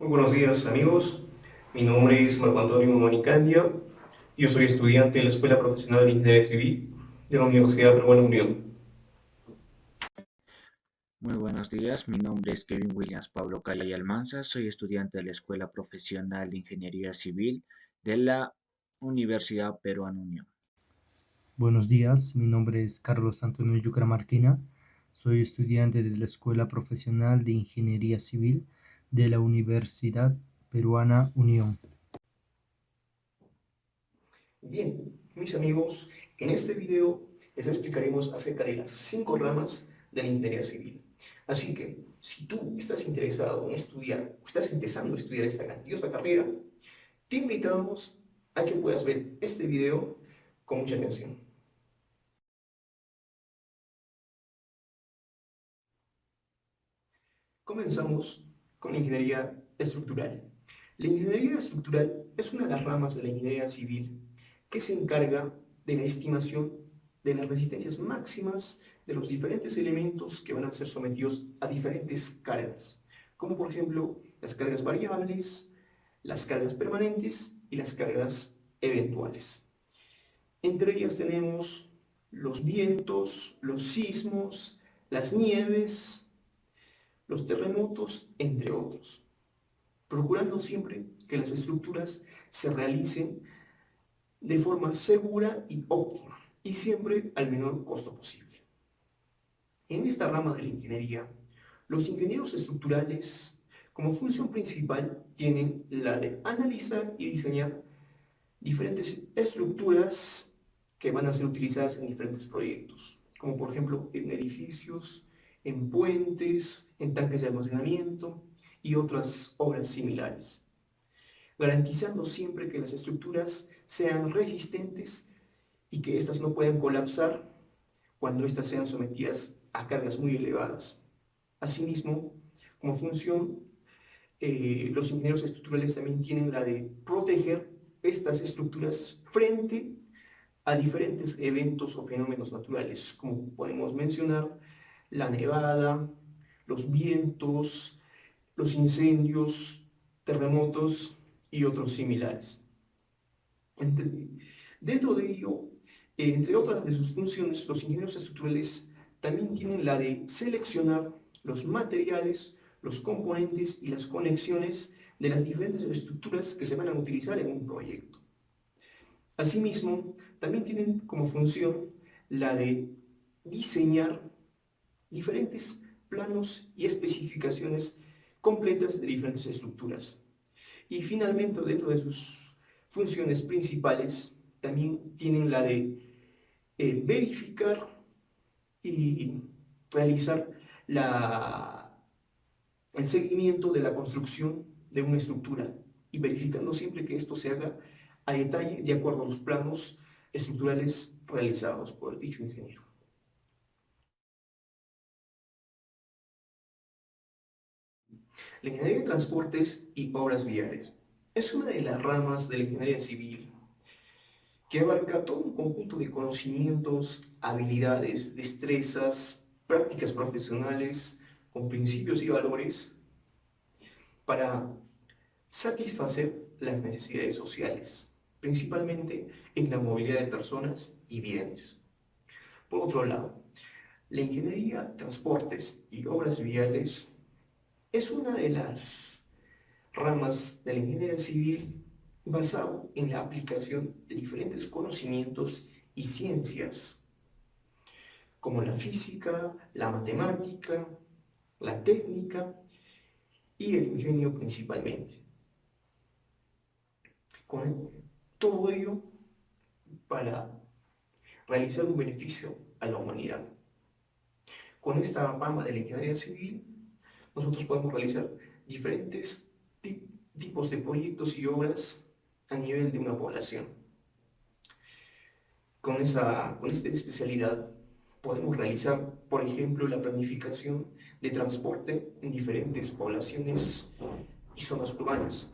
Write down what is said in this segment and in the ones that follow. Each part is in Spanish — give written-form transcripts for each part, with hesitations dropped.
Muy buenos días amigos, mi nombre es Marco Antonio Monicandia, yo soy estudiante de la Escuela Profesional de Ingeniería Civil de la Universidad Peruana Unión. Muy buenos días, mi nombre es Kevin Williams Pablo Calla Almanza, soy estudiante de la Escuela Profesional de Ingeniería Civil de la Universidad Peruana Unión. Buenos días, mi nombre es Carlos Antonio Yucramarquina, soy estudiante de la Escuela Profesional de Ingeniería Civil de la Universidad Peruana Unión. Bien, mis amigos, en este video les explicaremos acerca de las 5 ramas de la ingeniería civil. Así que, si tú estás interesado en estudiar o estás empezando a estudiar esta grandiosa carrera, te invitamos a que puedas ver este video con mucha atención. Comenzamos con la ingeniería estructural. La ingeniería estructural es una de las ramas de la ingeniería civil que se encarga de la estimación de las resistencias máximas de los diferentes elementos que van a ser sometidos a diferentes cargas, como por ejemplo las cargas variables, las cargas permanentes y las cargas eventuales. Entre ellas tenemos los vientos, los sismos, las nieves, los terremotos, entre otros, procurando siempre que las estructuras se realicen de forma segura y óptima, y siempre al menor costo posible. En esta rama de la ingeniería, los ingenieros estructurales, como función principal, tienen la de analizar y diseñar diferentes estructuras que van a ser utilizadas en diferentes proyectos, como por ejemplo en edificios, en puentes, en tanques de almacenamiento y otras obras similares, garantizando siempre que las estructuras sean resistentes y que éstas no puedan colapsar cuando éstas sean sometidas a cargas muy elevadas. Asimismo, como función, los ingenieros estructurales también tienen la de proteger estas estructuras frente a diferentes eventos o fenómenos naturales, como podemos mencionar la nevada, los vientos, los incendios, terremotos y otros similares. Dentro de ello, entre otras de sus funciones, los ingenieros estructurales también tienen la de seleccionar los materiales, los componentes y las conexiones de las diferentes estructuras que se van a utilizar en un proyecto. Asimismo, también tienen como función la de diseñar diferentes planos y especificaciones completas de diferentes estructuras. Y finalmente, dentro de sus funciones principales, también tienen la de verificar y realizar el seguimiento de la construcción de una estructura y verificando siempre que esto se haga a detalle de acuerdo a los planos estructurales realizados por dicho ingeniero. La ingeniería de transportes y obras viales es una de las ramas de la ingeniería civil que abarca todo un conjunto de conocimientos, habilidades, destrezas, prácticas profesionales con principios y valores para satisfacer las necesidades sociales, principalmente en la movilidad de personas y bienes. Por otro lado, la ingeniería, transportes y obras viales es una de las ramas de la ingeniería civil basado en la aplicación de diferentes conocimientos y ciencias, como la física, la matemática, la técnica y el ingenio principalmente. Con todo ello para realizar un beneficio a la humanidad. Con esta rama de la ingeniería civil, nosotros podemos realizar diferentes tipos de proyectos y obras a nivel de una población. Con esta especialidad podemos realizar, por ejemplo, la planificación de transporte en diferentes poblaciones y zonas urbanas.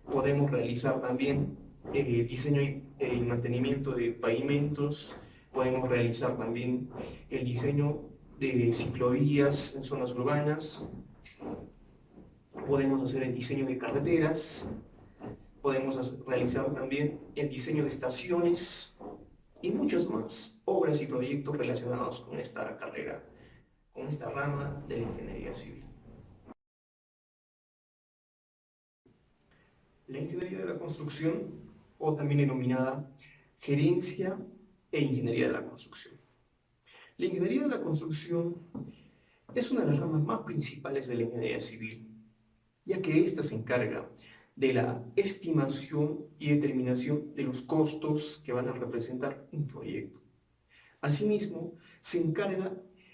Podemos realizar también diseño y mantenimiento de pavimentos, podemos realizar también el diseño de ciclovías en zonas urbanas, podemos hacer el diseño de carreteras, podemos realizar también el diseño de estaciones y muchas más obras y proyectos relacionados con esta carrera, con esta rama de la ingeniería civil. La ingeniería de la construcción, o también denominada gerencia e ingeniería de la construcción. La ingeniería de la construcción es una de las ramas más principales de la ingeniería civil, ya que ésta se encarga de la estimación y determinación de los costos que van a representar un proyecto. Asimismo, se encarga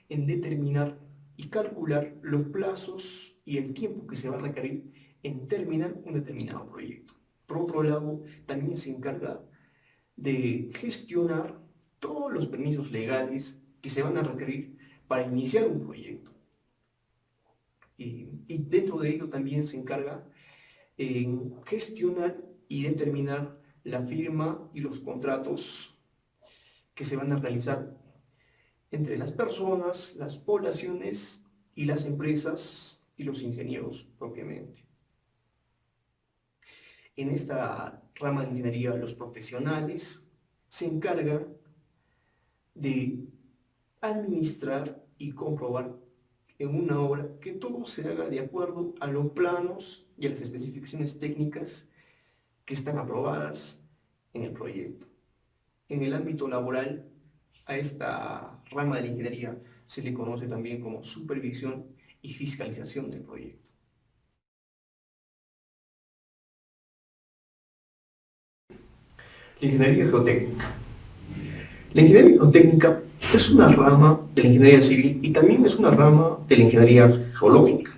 en determinar y calcular los plazos y el tiempo que se va a requerir en terminar un determinado proyecto. Por otro lado, también se encarga de gestionar todos los permisos legales que se van a requerir para iniciar un proyecto. Y dentro de ello también se encarga en gestionar y determinar la firma y los contratos que se van a realizar entre las personas, las poblaciones y las empresas y los ingenieros propiamente. En esta rama de ingeniería, los profesionales se encargan de administrar y comprobar en una obra que todo se haga de acuerdo a los planos y a las especificaciones técnicas que están aprobadas en el proyecto. En el ámbito laboral, a esta rama de la ingeniería se le conoce también como supervisión y fiscalización del proyecto. La ingeniería geotécnica. La ingeniería geotécnica es una rama de la ingeniería civil y también es una rama de la ingeniería geológica.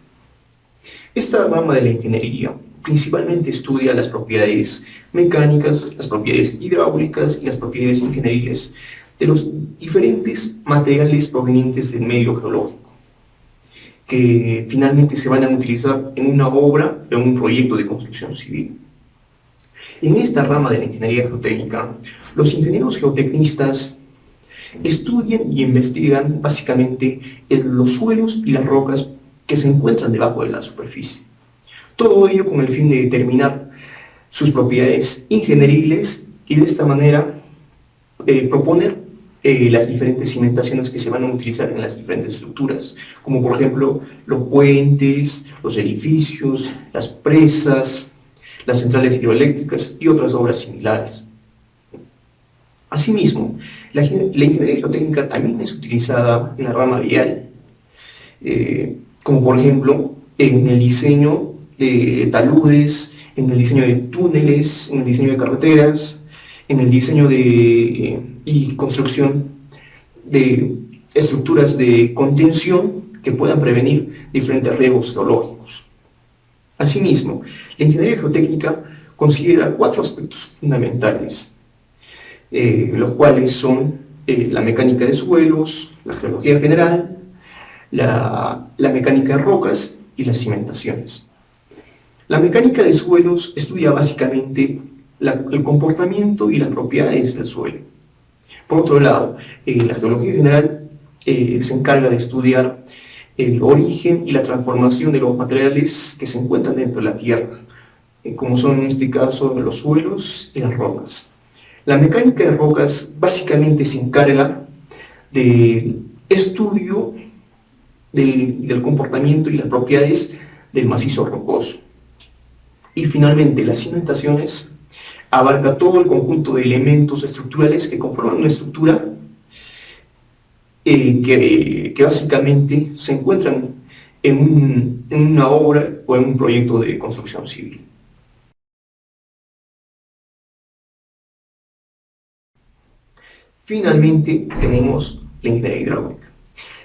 Esta rama de la ingeniería principalmente estudia las propiedades mecánicas, las propiedades hidráulicas y las propiedades ingenieriles de los diferentes materiales provenientes del medio geológico, que finalmente se van a utilizar en una obra o en un proyecto de construcción civil. En esta rama de la ingeniería geotécnica, los ingenieros geotecnistas estudian y investigan básicamente los suelos y las rocas que se encuentran debajo de la superficie. Todo ello con el fin de determinar sus propiedades ingenieriles y de esta manera proponer las diferentes cimentaciones que se van a utilizar en las diferentes estructuras, como por ejemplo los puentes, los edificios, las presas, las centrales hidroeléctricas y otras obras similares. Asimismo, la ingeniería geotécnica también es utilizada en la rama vial, como por ejemplo en el diseño de taludes, en el diseño de túneles, en el diseño de carreteras, en el diseño y construcción de estructuras de contención que puedan prevenir diferentes riesgos geológicos. Asimismo, la ingeniería geotécnica considera 4 aspectos fundamentales, los cuales son la mecánica de suelos, la geología general, la mecánica de rocas y las cimentaciones. La mecánica de suelos estudia básicamente el comportamiento y las propiedades del suelo. Por otro lado, la geología general se encarga de estudiar el origen y la transformación de los materiales que se encuentran dentro de la Tierra, como son en este caso los suelos y las rocas. La mecánica de rocas básicamente se encarga del estudio del comportamiento y las propiedades del macizo rocoso. Y finalmente, las cimentaciones abarca todo el conjunto de elementos estructurales que conforman una estructura que básicamente se encuentran en una obra o en un proyecto de construcción civil. Finalmente tenemos la ingeniería hidráulica.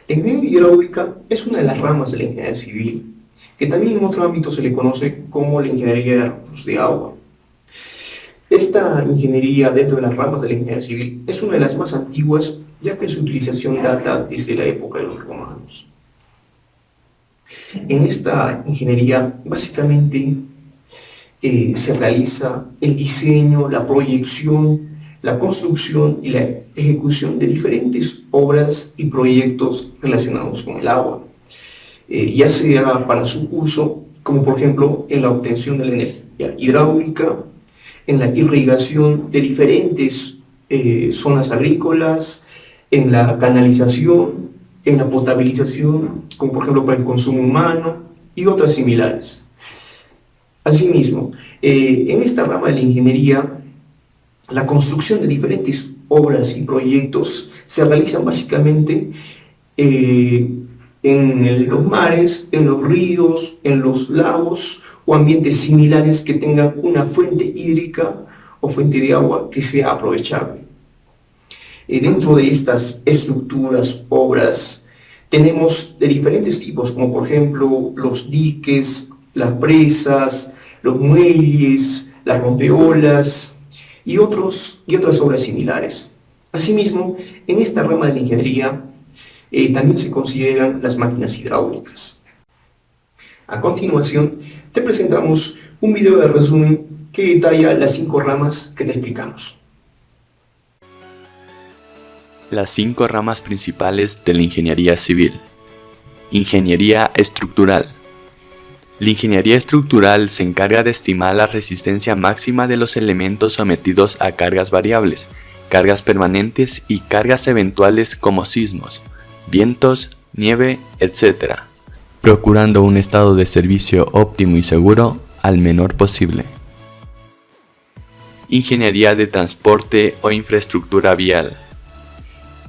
La ingeniería hidráulica es una de las ramas de la ingeniería civil, que también en otro ámbito se le conoce como la ingeniería de recursos de agua. Esta ingeniería dentro de las ramas de la ingeniería civil es una de las más antiguas, ya que su utilización data desde la época de los romanos. En esta ingeniería básicamente se realiza el diseño, la proyección, la construcción y la ejecución de diferentes obras y proyectos relacionados con el agua, ya sea para su uso como por ejemplo en la obtención de la energía hidráulica, en la irrigación de diferentes zonas agrícolas, en la canalización, en la potabilización, como por ejemplo para el consumo humano y otras similares. Asimismo, en esta rama de la ingeniería, la construcción de diferentes obras y proyectos se realizan básicamente eh, en los mares, en los ríos, en los lagos o ambientes similares que tengan una fuente hídrica o fuente de agua que sea aprovechable. Dentro de estas estructuras, obras, tenemos de diferentes tipos, como por ejemplo los diques, las presas, los muelles, las rompeolas y otras obras similares. Asimismo, en esta rama de la ingeniería también se consideran las máquinas hidráulicas. A continuación, te presentamos un video de resumen que detalla las 5 ramas que te explicamos. Las 5 ramas principales de la ingeniería civil. Ingeniería estructural. La ingeniería estructural se encarga de estimar la resistencia máxima de los elementos sometidos a cargas variables, cargas permanentes y cargas eventuales como sismos, vientos, nieve, etc., procurando un estado de servicio óptimo y seguro al menor posible. Ingeniería de transporte o infraestructura vial.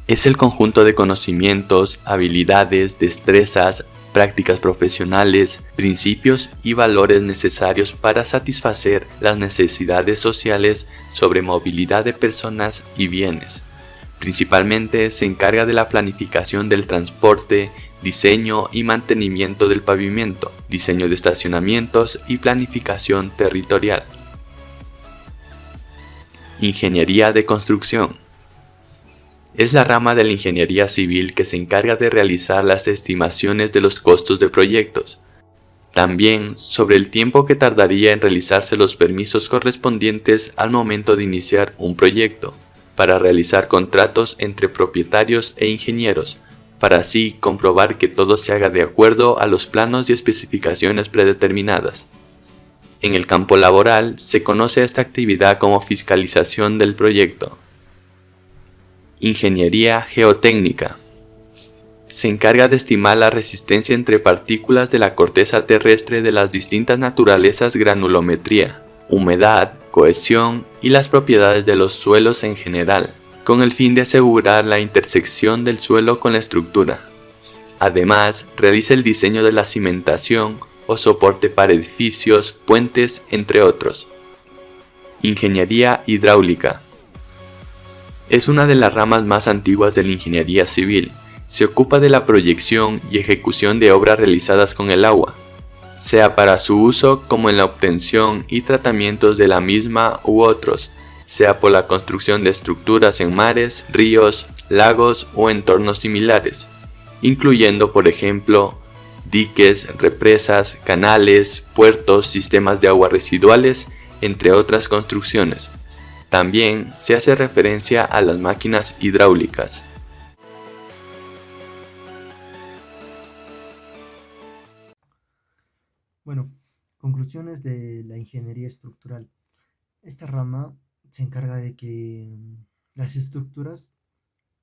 Es el conjunto de conocimientos, habilidades, destrezas, prácticas profesionales, principios y valores necesarios para satisfacer las necesidades sociales sobre movilidad de personas y bienes. Principalmente se encarga de la planificación del transporte, diseño y mantenimiento del pavimento, diseño de estacionamientos y planificación territorial. Ingeniería de construcción. Es la rama de la ingeniería civil que se encarga de realizar las estimaciones de los costos de proyectos. También sobre el tiempo que tardaría en realizarse los permisos correspondientes al momento de iniciar un proyecto, para realizar contratos entre propietarios e ingenieros, para así comprobar que todo se haga de acuerdo a los planos y especificaciones predeterminadas. En el campo laboral se conoce a esta actividad como fiscalización del proyecto. Ingeniería geotécnica. Se encarga de estimar la resistencia entre partículas de la corteza terrestre de las distintas naturalezas granulometría, humedad, cohesión y las propiedades de los suelos en general, con el fin de asegurar la intersección del suelo con la estructura. Además, realiza el diseño de la cimentación o soporte para edificios, puentes, entre otros. Ingeniería hidráulica. Es una de las ramas más antiguas de la ingeniería civil. Se ocupa de la proyección y ejecución de obras realizadas con el agua, sea para su uso como en la obtención y tratamientos de la misma u otros, sea por la construcción de estructuras en mares, ríos, lagos o entornos similares, incluyendo por ejemplo diques, represas, canales, puertos, sistemas de agua residuales, entre otras construcciones. También se hace referencia a las máquinas hidráulicas. Bueno, conclusiones de la ingeniería estructural. Esta rama se encarga de que las estructuras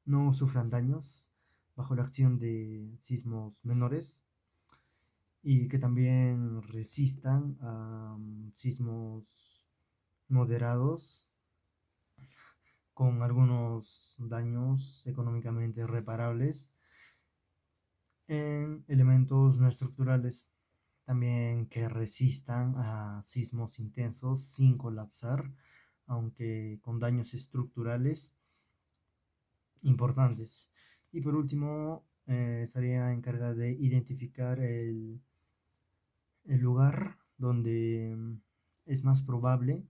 no sufran daños bajo la acción de sismos menores y que también resistan a sismos moderados con algunos daños económicamente reparables en elementos no estructurales, también que resistan a sismos intensos sin colapsar, aunque con daños estructurales importantes. Y por último, estaría encargada de identificar el lugar donde es más probable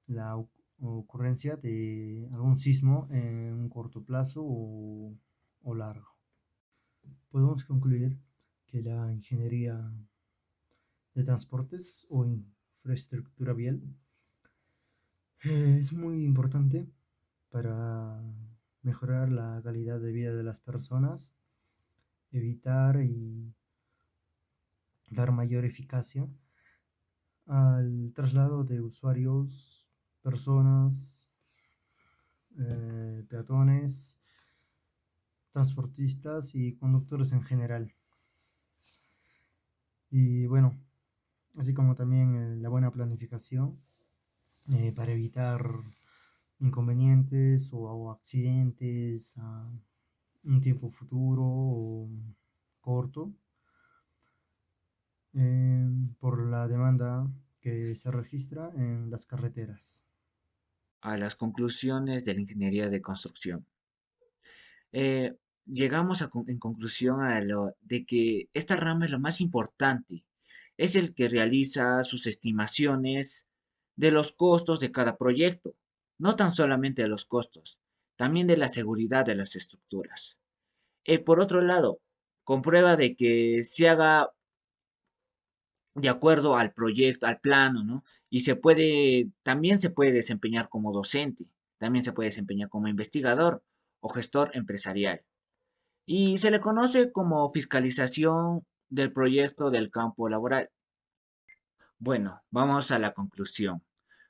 la ocurrencia de algún sismo en un corto plazo o largo. Podemos concluir que la ingeniería de transportes o infraestructura vial es muy importante para mejorar la calidad de vida de las personas, evitar y dar mayor eficacia al traslado de usuarios, personas, peatones, transportistas y conductores en general. Y bueno, así como también la buena planificación para evitar inconvenientes o accidentes a un tiempo futuro o corto por la demanda que se registra en las carreteras. A las conclusiones de la ingeniería de construcción. Eh, Llegamos en conclusión a lo de que esta rama es lo más importante. Es el que realiza sus estimaciones de los costos de cada proyecto, no tan solamente de los costos, también de la seguridad de las estructuras. Por otro lado, comprueba de que se haga de acuerdo al proyecto, al plano, ¿no? Y también se puede desempeñar como docente, también se puede desempeñar como investigador o gestor empresarial. Y se le conoce como fiscalización del proyecto del campo laboral. Bueno, vamos a la conclusión.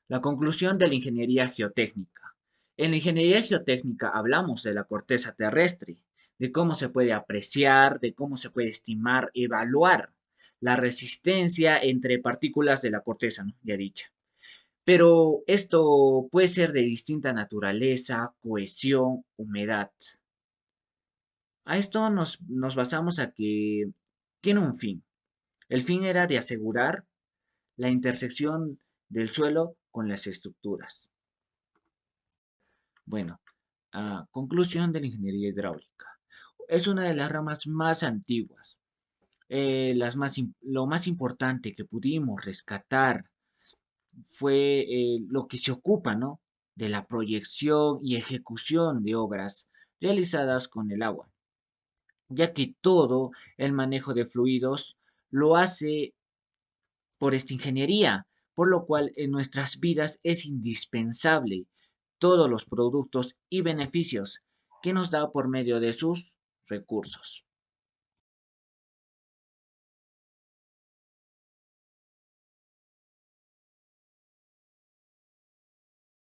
La conclusión de la ingeniería geotécnica. En la ingeniería geotécnica hablamos de la corteza terrestre, de cómo se puede apreciar, de cómo se puede estimar, evaluar la resistencia entre partículas de la corteza, ¿no? Ya dicha. Pero esto puede ser de distinta naturaleza, cohesión, humedad. A esto nos basamos a que tiene un fin. El fin era de asegurar la intersección del suelo con las estructuras. Bueno, conclusión de la ingeniería hidráulica. Es una de las ramas más antiguas. Lo más importante que pudimos rescatar fue lo que se ocupa, ¿no? De la proyección y ejecución de obras realizadas con el agua, ya que todo el manejo de fluidos lo hace por esta ingeniería, por lo cual en nuestras vidas es indispensable todos los productos y beneficios que nos da por medio de sus recursos.